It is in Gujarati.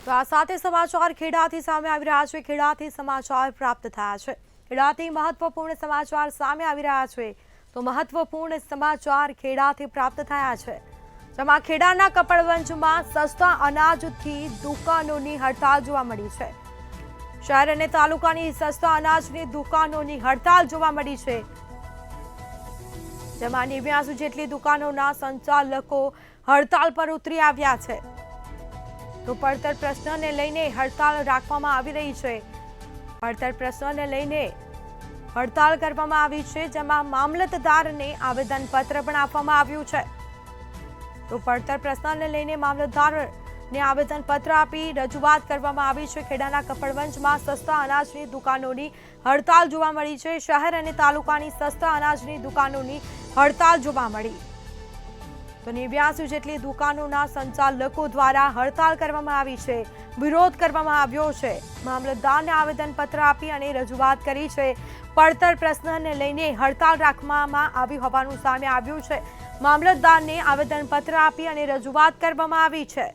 તો આ સાથે સમાચાર ખેડાથી સામે આવી રહ્યા છે। ખેડાથી સમાચાર પ્રાપ્ત થયા છે। ખેડાથી મહત્વપૂર્ણ સમાચાર સામે આવી રહ્યા છે। તો મહત્વપૂર્ણ સમાચાર ખેડાથી પ્રાપ્ત થયા છે, જેમાં ખેડાના કપડવંજમાં સસ્તા અનાજથી દુકાનોની હડતાળ જોવા મળી છે। શહેર અને તાલુકાની સસ્તા અનાજની દુકાનોની હડતાળ જોવા મળી છે, જેમાં 89 જેટલી દુકાનોના સંચાલકો હડતાળ પર ઉતરી આવ્યા છે। તો પડતર પ્રશ્નને લઈને હડતાળ રાખવામાં આવી રહી છે। પડતર પ્રશ્નને લઈને હડતાળ કરવામાં આવી છે, જેમાં મામલતદારને આવેદનપત્ર પણ આપવામાં આવ્યું છે। તો પડતર પ્રશ્નને લઈને મામલતદારને આવેદનપત્ર આપી રજૂઆત કરવામાં આવી છે। ખેડાના કપડવંજમાં સસ્તા અનાજની દુકાનોની હડતાળ જોવા મળી છે। શહેર અને તાલુકાની સસ્તા અનાજની દુકાનોની હડતાળ જોવા મળી। તો 89 જેટલી દુકાનોના સંચાલકો દ્વારા હડતાળ કરવામાં આવી છે, વિરોધ કરવામાં આવ્યો છે। મામલતદારને આવેદનપત્ર આપી અને રજૂઆત કરી છે। પડતર પ્રશ્નને લઈને હડતાળ રાખવામાં આવી હોવાનું સામે આવ્યું છે। મામલતદારને આવેદનપત્ર આપી અને રજૂઆત કરવામાં આવી છે।